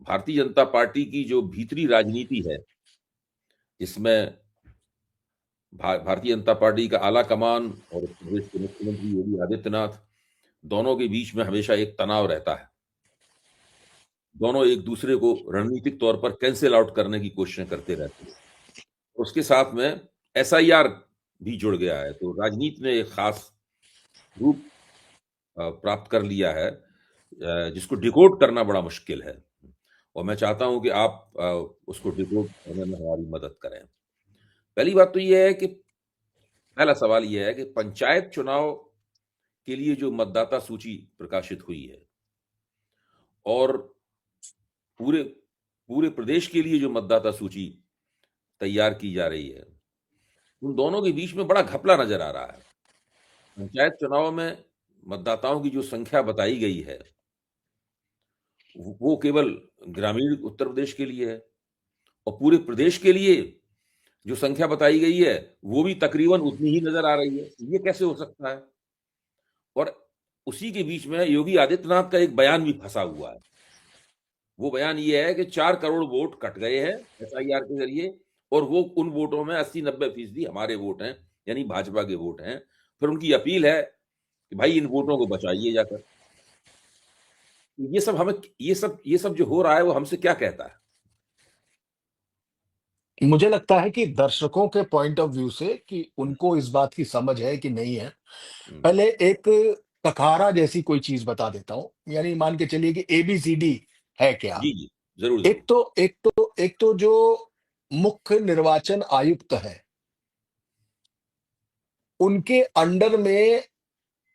Bharatiya Janata party की जो भीतरी राजनीति है, इसमें भारतीय जनता पार्टी का आला कमान और उत्तर प्रदेश के मुख्यमंत्री योगी आदित्यनाथ, दोनों के बीच में हमेशा एक तनाव रहता है। दोनों एक दूसरे को रणनीतिक तौर पर कैंसिल आउट करने की कोशिशें करते रहते हैं। उसके साथ में एसआईआर भी जुड़ गया है, तो राजनीति ने एक खास रूप प्राप्त कर लिया है, जिसको डिकोड करना बड़ा मुश्किल है। और मैं चाहता हूं कि आप उसको डिकोड करने में हमारी मदद करें। पहली बात तो यह है कि पहला सवाल यह है कि पंचायत चुनाव के लिए जो मतदाता सूची प्रकाशित हुई है और पूरे पूरे प्रदेश के लिए जो मतदाता सूची तैयार की जा रही है, उन दोनों के बीच में बड़ा घपला नजर आ रहा है। पंचायत चुनाव में मतदाताओं की जो संख्या बताई गई है, वो केवल ग्रामीण उत्तर प्रदेश के लिए है, और पूरे प्रदेश के लिए जो संख्या बताई गई है वो भी तकरीबन उतनी ही नजर आ रही है। ये कैसे हो सकता है? और उसी के बीच में योगी आदित्यनाथ का एक बयान भी फंसा हुआ है। वो बयान ये है कि 4 करोड़ वोट कट गए हैं एसआईआर के जरिए, और वो उन वोटों में 80-90% हमारे वोट हैं, यानी भाजपा के वोट हैं। फिर उनकी अपील है कि भाई इन वोटों को बचाइए जाकर। ये सब हमें ये सब जो हो रहा है वो हमसे क्या कहता है? मुझे लगता है कि दर्शकों के पॉइंट ऑफ व्यू से कि उनको इस बात की समझ है कि नहीं है। पहले एक कखारा जैसी कोई चीज बता देता हूं, यानी मान के चलिए कि एबीसीडी है क्या। जी, जी, जरूर, जरूर। एक तो जो मुख्य निर्वाचन आयुक्त है, उनके अंडर में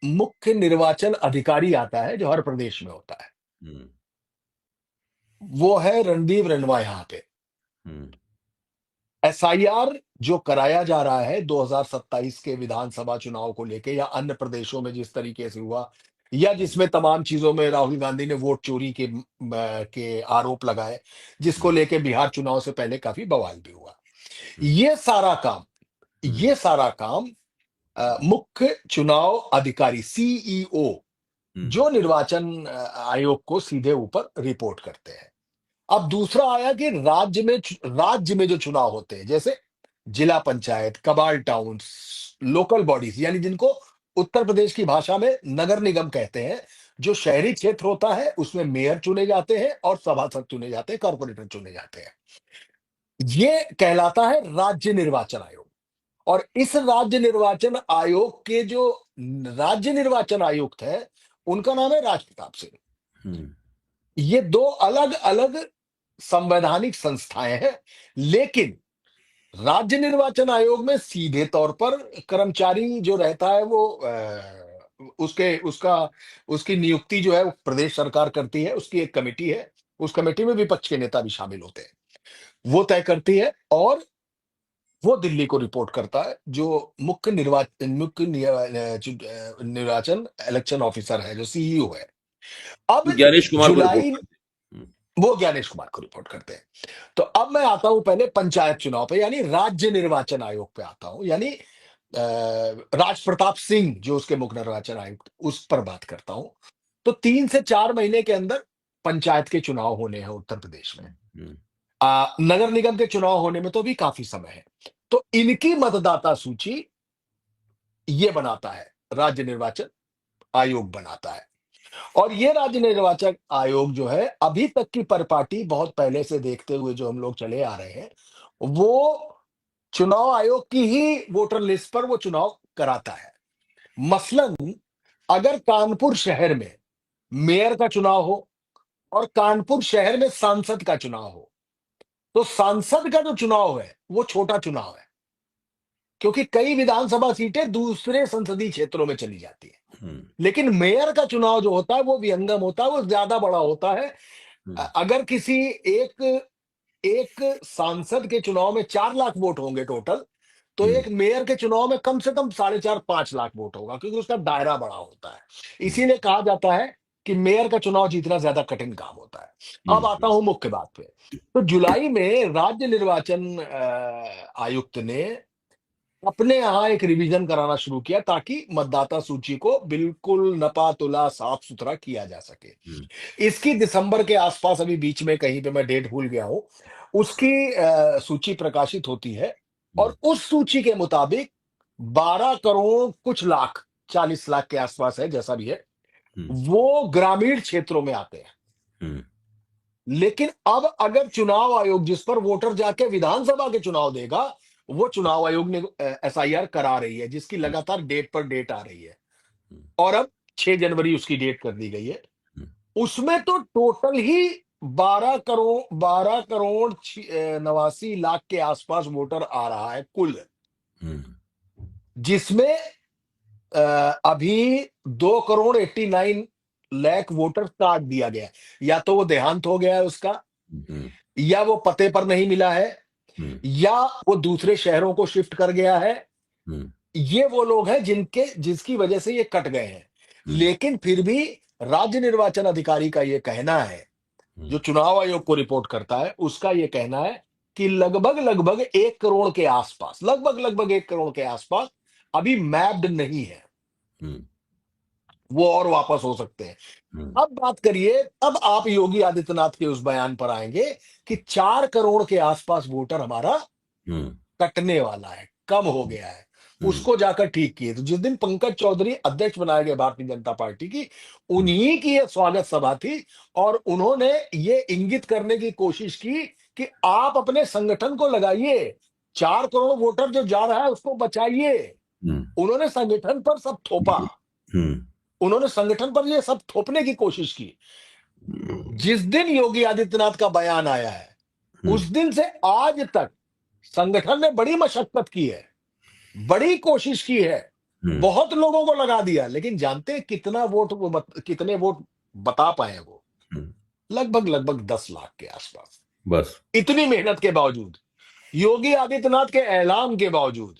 मुख्य निर्वाचन अधिकारी आता है जो हर प्रदेश में होता है। हम्म, वो है रणदीप रनवा यहाँ पे। हम्म, एसआईआर जो कराया जा रहा है 2027 के विधानसभा चुनाव को लेके, या अन्य प्रदेशों में जिस तरीके से हुआ, या जिसमें तमाम चीजों में राहुल गांधी ने वोट चोरी के आरोप लगाए, जिसको लेके बिहार चुनाव से पहले काफी बवाल भी हुआ। ये सारा काम ये सारा काम मुख्य चुनाव अधिकारी सीईओ, जो निर्वाचन आयोग को सीधे ऊपर रिपोर्ट करते हैं। अब दूसरा आया कि राज्य में जो चुनाव होते हैं, जैसे जिला पंचायत, कबाल टाउन्स, लोकल बॉडीज, यानी जिनको उत्तर प्रदेश की भाषा में नगर निगम कहते हैं। जो शहरी क्षेत्र होता है उसमें मेयर चुने जाते हैं और सभासद चुने जाते हैं, कॉर्पोरेटर चुने जाते हैं। ये कहलाता है राज्य निर्वाचन आयोग। और इस राज्य निर्वाचन आयोग के जो राज्य निर्वाचन आयुक्त है, उनका नाम है राज प्रताप सिंह। ये दो अलग अलग संवैधानिक संस्थाएं हैं, लेकिन राज्य निर्वाचन आयोग में सीधे तौर पर कर्मचारी जो रहता है वो उसकी नियुक्ति जो है वो प्रदेश सरकार करती है। उसकी एक कमेटी है, उस कमेटी में विपक्ष के नेता भी शामिल होते हैं, वो तय करती है। और वो दिल्ली को रिपोर्ट करता है, जो निर्वाचन इलेक्शन ऑफिसर है, जो सीईओ है। अब ज्ञानेश कुमार को रिपोर्ट जुलाई करते हैं। वो ज्ञानेश कुमार को रिपोर्ट करते हैं। तो अब मैं आता हूं पहले पंचायत चुनाव पे, यानी राज्य निर्वाचन आयोग पे आता हूं, यानी राज प्रताप सिंह जो उसके मुख्य निर्वाचन आयुक्त, उस पर बात करता हूं। तो 3 से 4 महीने के अंदर पंचायत के चुनाव होने हैं उत्तर प्रदेश में। नगर निगम के चुनाव होने में तो भी काफी समय है। तो इनकी मतदाता सूची ये बनाता है, राज्य निर्वाचन आयोग बनाता है। और ये राज्य निर्वाचन आयोग जो है, अभी तक की परिपाटी बहुत पहले से देखते हुए जो हम लोग चले आ रहे हैं, वो चुनाव आयोग की ही वोटर लिस्ट पर वो चुनाव कराता है। मसलन अगर कानपुर शहर में मेयर का चुनाव हो और कानपुर शहर में सांसद का चुनाव हो, तो सांसद का जो चुनाव है वो छोटा चुनाव है, क्योंकि कई विधानसभा सीटें दूसरे संसदीय क्षेत्रों में चली जाती है। लेकिन मेयर का चुनाव जो होता है वो विहंगम होता है, वो ज्यादा बड़ा होता है। अगर किसी एक एक सांसद के चुनाव में 4 लाख वोट होंगे टोटल, तो एक मेयर के चुनाव में कम से कम 4.5-5 लाख वोट होगा, क्योंकि उसका दायरा बड़ा होता है। इसीलिए कहा जाता है कि मेयर का चुनाव जीतना ज्यादा कठिन काम होता है। अब आता हूं मुख्य बात पे। तो जुलाई में राज्य निर्वाचन आयुक्त ने अपने यहाँ एक रिवीजन कराना शुरू किया ताकि मतदाता सूची को बिल्कुल नपा तुला साफ सुथरा किया जा सके। हम्म, इसकी दिसंबर के आसपास, अभी बीच में कहीं पे मैं डेट भूल गया हूं, उसकी सूची प्रकाशित होती है। हम्म, और उस सूची के मुताबिक 12 करोड़ कुछ लाख, 40 लाख के आसपास है, जैसा भी है, हम्म, वो ग्रामीण क्षेत्रों में आते हैं। हम्म, लेकिन अब अगर चुनाव आयोग जिस पर वोटर जाके विधानसभा के चुनाव देगा, वो चुनाव आयोग ने एसआईआर करा रही है, जिसकी हम्म, लगातार डेट पर डेट आ रही है। हम्म, और अब 6 जनवरी उसकी डेट कर दी गई है। हम्म, उसमें तो टोटल ही 12 करोड़ 89 लाख के आसपास वोटर आ रहा है कुल। हम्म, जिसमें अ, अभी 2 करोड़ 89 लाख वोटर काट दिया गया है। या तो वो देहांत हो गया है उसका, हम्म, या वो पते पर नहीं मिला है, हम्म, या वो दूसरे शहरों को शिफ्ट कर गया है। हम्म, ये वो लोग हैं जिसकी वजह से ये कट गए हैं। हम्म, लेकिन फिर भी राज्य निर्वाचन अधिकारी का ये कहना है, हम्म, जो चुनाव आयोग को रिपोर्ट करता है, उसका ये कहना है कि लगभग लगभग 1 करोड़ के आसपास, लगभग लगभग 1 करोड़ के आसपास अभी मैप्ड नहीं है। हम्म, वो और वापस हो सकते हैं। हम्म, अब बात करिए, अब आप योगी आदित्यनाथ के उस बयान पर आएंगे कि 4 करोड़ के आसपास वोटर हमारा हम्म, कटने वाला है, कम हो गया है। हम्म, उसको जाकर ठीक किए। तो जिस दिन पंकज चौधरी अध्यक्ष बनाए गए भारतीय जनता पार्टी की, हम्म, उन्हीं की ये स्वागत सभा थी। और उन्होंने ये इंगित करने की कोशिश की कि आप अपने संगठन को लगाइए, 4 करोड़ वोटर जो जा रहा है उसको बचाइए। हम्म, उन्होंने संगठन पर सब थोपा। हम्म, उन्होंने संगठन पर ये सब थोपने की कोशिश की। जिस दिन योगी आदित्यनाथ का बयान आया है, उस हम्म, दिन से आज तक संगठन ने बड़ी मशक्कत की है, बड़ी कोशिश की है, हम्म, बहुत लोगों को लगा दिया। लेकिन जानते हैं कितना वोट कितने वोट बता पाए वो? हम्म, लगभग लगभग 10 लाख के आसपास। बस। इतनी मेहनत के बावजूद, योगी आदित्यनाथ के ऐलान के बावजूद,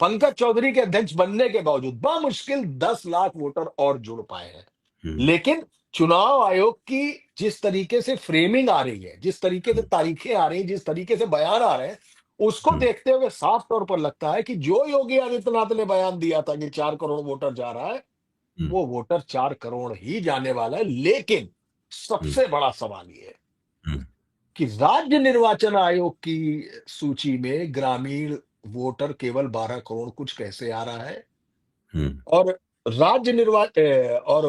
पंकज चौधरी के अध्यक्ष बनने के बावजूद, बामुश्किल 10 लाख वोटर और जुड़ पाए हैं। हम्म, लेकिन चुनाव आयोग की जिस तरीके से फ्रेमिंग आ रही है, जिस तरीके से तारीखें आ रही हैं, जिस तरीके से बयान आ रहे हैं, उसको हम्म, देखते हुए साफ तौर पर लगता है कि जो योगी आदित्यनाथ ने बयान दिया था कि 4 करोड़ वोटर जा रहा है, हम्म, वो वोटर 4 करोड़ ही जाने वाला है। लेकिन हम्म, सबसे बड़ा सवाल ये है हम्म, कि राज्य निर्वाचन आयोग की सूची में ग्रामीण वोटर केवल 12 करोड़ कुछ कैसे आ रहा है? हम्म, और राज्य निर्वाचन और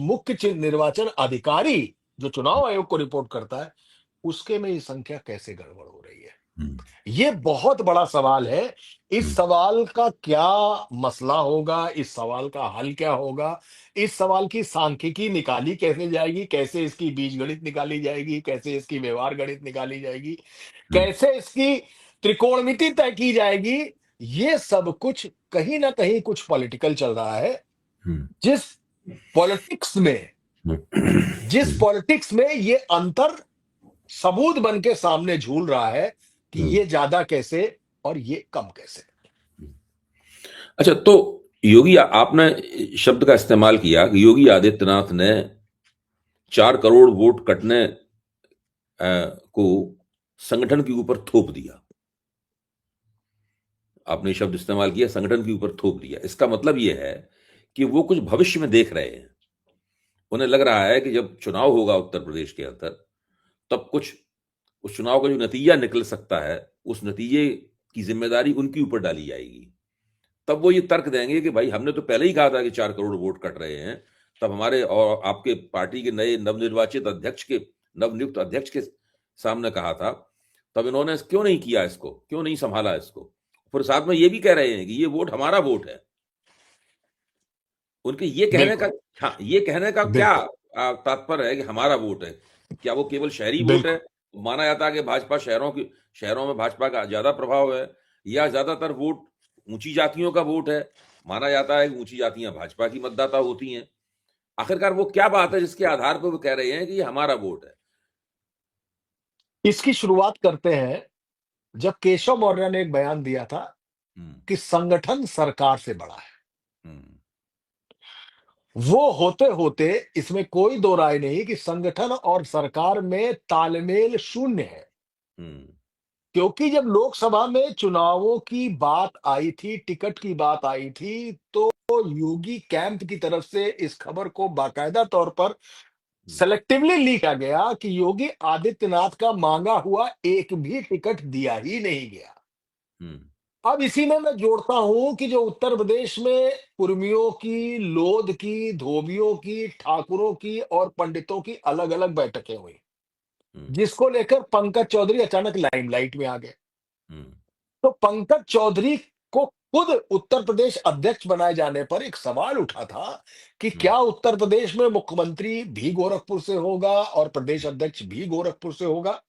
मुख्य निर्वाचन अधिकारी जो चुनाव आयोग को रिपोर्ट करता है, उसके में ये संख्या कैसे गड़बड़ हो रही है? हम्म, ये बहुत बड़ा सवाल है। इस हम्म, सवाल का क्या मसला होगा, इस सवाल का हल क्या होगा, इस सवाल की सांख्यिकी निकाली कैसे जाएगी, कैसे इसकी बीजगणित निकाली जाएगी, कैसे इसकी व्यवहार गणित निकाली जाएगी, हम्म, कैसे इसकी त्रिकोणमिति तय की जाएगी, ये सब कुछ कहीं ना कहीं कुछ पॉलिटिकल चल रहा है। हम्म, जिस पॉलिटिक्स में जिस हम्म, पॉलिटिक्स में ये अंतर सबूत बन के सामने झूल रहा है कि हम्म। ये ज्यादा कैसे और ये कम कैसे। अच्छा, तो योगी, आपने शब्द का इस्तेमाल किया कि योगी आदित्यनाथ ने 4 करोड़ वोट कटने को संगठन के ऊपर थोप दिया। आपने शब्द इस्तेमाल किया, संगठन के ऊपर थोप दिया। इसका मतलब यह है कि वो कुछ भविष्य में देख रहे हैं। उन्हें लग रहा है कि जब चुनाव होगा उत्तर प्रदेश के अंदर, तब कुछ उस चुनाव का जो नतीजा निकल सकता है, उस नतीजे की जिम्मेदारी उनके ऊपर डाली जाएगी। तब वो ये तर्क देंगे कि भाई हमने तो पहले ही कहा था कि 4 करोड़ वोट कट रहे हैं। तब हमारे और आपके पार्टी के नए नवनिर्वाचित अध्यक्ष के नवनियुक्त अध्यक्ष के सामने कहा था, तब इन्होंने क्यों नहीं किया इसको, क्यों नहीं संभाला इसको? फिर साथ में ये भी कह रहे हैं कि ये वोट हमारा वोट है। उनके ये कहने का, बिल्कुल, हाँ, ये कहने का क्या बिल्कुल, तात्पर्य है कि हमारा वोट है? क्या वो केवल शहरी वोट है? बिल्कुल। माना जाता है कि भाजपा शहरों में भाजपा का ज्यादा प्रभाव है, या ज्यादातर वोट ऊंची जातियों का वोट है? माना जाता है कि ऊंची जातियां भाजपा की मतदाता होती हैं। आखिरकार वो क्या बात है जिसके आधार पर वो कह रहे हैं कि ये हमारा वोट है? इसकी शुरुआत करते हैं जब केशव मौर्य ने एक बयान दिया था हम्म, कि संगठन सरकार से बड़ा है। हम्म, वो होते होते इसमें कोई दो राय नहीं कि संगठन और सरकार में तालमेल शून्य है। हम्म, क्योंकि जब लोकसभा में चुनावों की बात आई थी, टिकट की बात आई थी, तो योगी कैंप की तरफ से इस खबर को बाकायदा तौर पर हम्म, सेलेक्टिवली लिखा गया कि योगी आदित्यनाथ का मांगा हुआ एक भी टिकट दिया ही नहीं गया। हम्म, अब इसी में मैं जोड़ता हूं कि जो उत्तर प्रदेश में कुर्मियों की, लोध की, धोबियों की, ठाकुरों की और पंडितों की अलग अलग बैठकें हुई, हम्म, जिसको लेकर पंकज चौधरी अचानक लाइमलाइट में आ गए। हम्म, तो पंकज चौधरी को खुद उत्तर प्रदेश अध्यक्ष बनाए जाने पर एक सवाल उठा था कि हम्म, क्या उत्तर प्रदेश में मुख्यमंत्री भी गोरखपुर से होगा और प्रदेश अध्यक्ष भी गोरखपुर से होगा।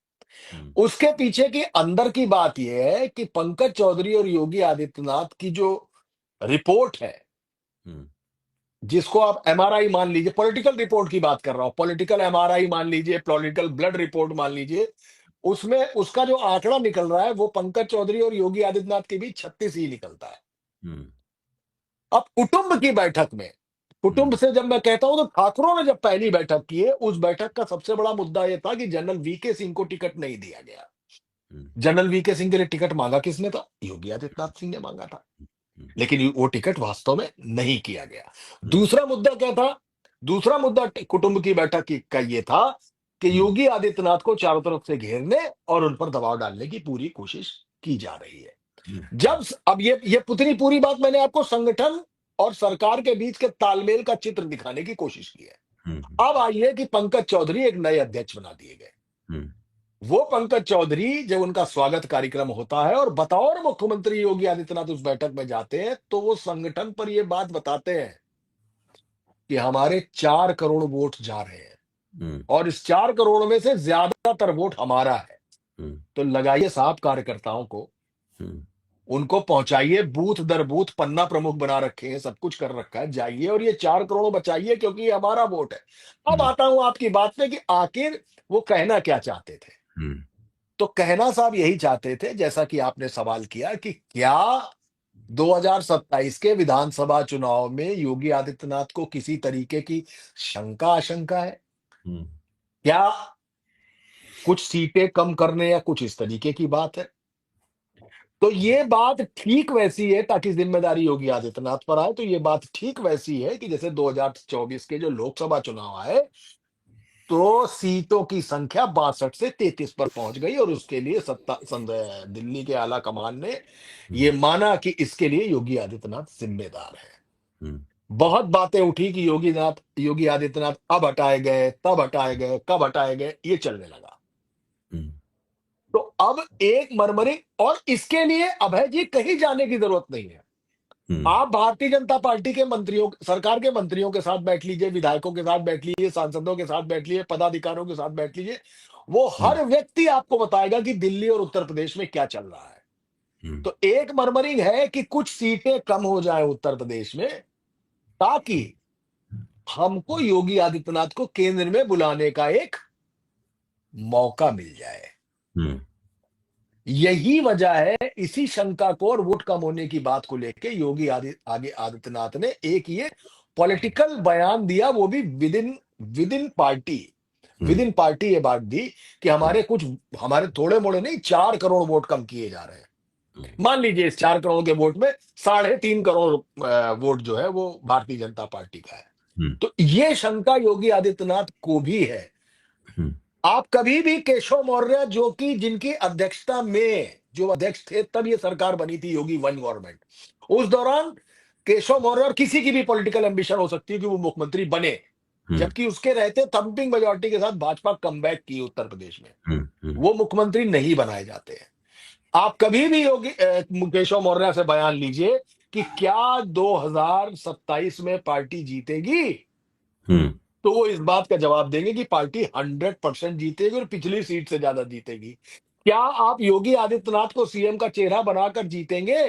हम्म, उसके पीछे की अंदर की बात यह है कि पंकज चौधरी और योगी आदित्यनाथ की जो रिपोर्ट है, हम्म, जिसको आप एमआरआई मान लीजिए, पॉलिटिकल रिपोर्ट की बात कर रहा हूं, पॉलिटिकल एमआरआई मान लीजिए, पॉलिटिकल ब्लड रिपोर्ट मान लीजिए, उसमें उसका जो आंकड़ा निकल रहा है वो पंकज चौधरी और योगी आदित्यनाथ के बीच 36 ही निकलता है। हम्म, अब कुटुंब की बैठक में, कुटुंब हम्म, से जब मैं कहता हूं तो ठाकुरों ने जब पहली बैठक की है, उस बैठक का सबसे बड़ा मुद्दा यह था कि जनरल वीके सिंह को टिकट नहीं दिया गया। हम्म, जनरल वीके सिंह के लिए टिकट मांगा किसने था? योगी आदित्यनाथ सिंह ने मांगा था। हम्म, लेकिन वो टिकट वास्तव में नहीं किया गया। हम्म, दूसरा मुद्दा क्या था? दूसरा मुद्दा कुटुंब की बैठक का ये था कि हम्म, योगी आदित्यनाथ को चारों तरफ से घेरने और उन पर दबाव डालने की पूरी कोशिश की जा रही है। हम्म, अब ये पुतनी पूरी बात मैंने आपको संगठन और सरकार के बीच के तालमेल का चित्र दिखाने की कोशिश की है। हम्म, अब आइए कि पंकज चौधरी एक नए अध्यक्ष बना दिए गए। हम्म, वो पंकज चौधरी जब उनका स्वागत कार्यक्रम होता है और बतौर मुख्यमंत्री योगी आदित्यनाथ उस बैठक में जाते हैं, तो वो संगठन पर ये बात बताते हैं कि हमारे 4 करोड़ वोट जा रहे हैं हम्म, और इस 4 करोड़ में से ज्यादातर वोट हमारा है। हम्म, तो लगाइए साहब कार्यकर्ताओं को, हम्म, उनको पहुंचाइए, बूथ दर बूथ पन्ना प्रमुख बना रखे हैं, सब कुछ कर रखा है, जाइए और ये 4 करोड़ बचाइए क्योंकि ये हमारा वोट है। अब हम्म, आता हूं आपकी बात पे कि आखिर वो कहना क्या चाहते थे। हम्म, तो कहना साहब यही चाहते थे, जैसा कि आपने सवाल किया, कि क्या 2027 के विधानसभा चुनाव में योगी आदित्यनाथ को किसी तरीके की शंका आशंका है? हम्म, क्या कुछ सीटें कम करने या कुछ इस तरीके की बात है? तो ये बात ठीक वैसी है, ताकि जिम्मेदारी योगी आदित्यनाथ पर आए, तो ये बात ठीक वैसी है कि जैसे 2024 के जो लोकसभा चुनाव आए, तो सीटों की संख्या 62 से 33 पर पहुंच गई और उसके लिए दिल्ली के आला कमान ने ये हम्म, माना कि इसके लिए योगी आदित्यनाथ जिम्मेदार है। हम्म, बहुत बातें उठी कि योगी आदित्यनाथ अब हटाए गए, तब हटाए गए, कब हटाए गए, ये चलने लगा। हम्म, तो अब एक मरमरी, और इसके लिए अभय जी कहीं जाने की जरूरत नहीं है। हम्म, आप भारतीय जनता पार्टी के मंत्रियों, सरकार के मंत्रियों के साथ बैठ लीजिए, विधायकों के साथ बैठ लीजिए, सांसदों के साथ बैठ लीजिए, पदाधिकारियों के साथ बैठ लीजिए, वो हम्म, हर व्यक्ति आपको बताएगा कि दिल्ली और उत्तर प्रदेश में क्या चल रहा है। हम्म, तो एक मरमरिंग है कि कुछ सीटें कम हो जाए उत्तर प्रदेश में, ताकि हमको योगी आदित्यनाथ को केंद्र में बुलाने का एक मौका मिल जाए। हम्म, यही वजह है, इसी शंका को और वोट कम होने की बात को लेके योगी आदित्यनाथ ने एक ये पॉलिटिकल बयान दिया, वो भी with in with in party with hmm, in party ये बात दी कि हमारे थोड़े मोड़े नहीं, 4 करोड़ वोट कम किए जा रहे हैं। मान लीजिए इस 4 करोड़ के वोट में 3.5 करोड़ वोट जो है वो भारतीय जनता पार्टी का है। हम्म, तो ये शंका योगी आदित्यनाथ को भी है। हम्म, आप कभी भी केशव मौर्य, जो कि जिनकी अध्यक्षता में जो अध्यक्ष थे तब ये सरकार बनी थी, योगी वन गवर्नमेंट, उस दौरान केशव मौर्य, और किसी की भी पॉलिटिकल एम्बिशन हो सकती है कि वो मुख्यमंत्री बने, हम्म, जबकि उसके रहते थंपिंग मेजोरिटी के साथ भाजपा कमबैक की उत्तर प्रदेश में, हम्म, हम्म, वो मुख्यमंत्री नहीं बनाए जाते हैं। आप कभी भी केशव मौर्य से बयान लीजिए कि क्या 2027 में पार्टी जीतेगी, हम्म, तो वो इस बात का जवाब देंगे कि पार्टी 100% जीतेगी और पिछली सीट से ज्यादा जीतेगी। क्या आप योगी आदित्यनाथ को सीएम का चेहरा बनाकर जीतेंगे?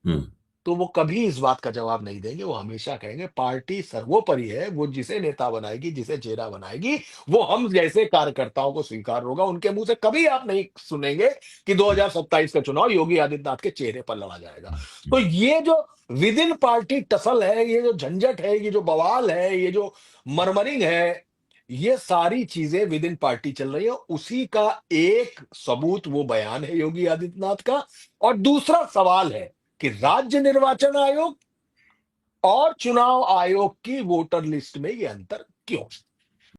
हम्म, तो वो कभी इस बात का जवाब नहीं देंगे। वो हमेशा कहेंगे पार्टी सर्वोपरि है, वो जिसे नेता बनाएगी, जिसे चेहरा बनाएगी, वो हम जैसे कार्यकर्ताओं को स्वीकार होगा। उनके मुंह से कभी आप नहीं सुनेंगे कि 2027 का चुनाव योगी आदित्यनाथ के चेहरे पर लड़ा जाएगा। तो ये जो विद इन पार्टी टसल है, ये जो झंझट है, ये जो बवाल है, ये जो मरमरिंग है, ये सारी चीजें विद इन पार्टी चल रही है। उसी का एक सबूत वो बयान है योगी आदित्यनाथ का। और दूसरा सवाल है कि राज्य निर्वाचन आयोग और चुनाव आयोग की वोटर लिस्ट में ये अंतर क्यों?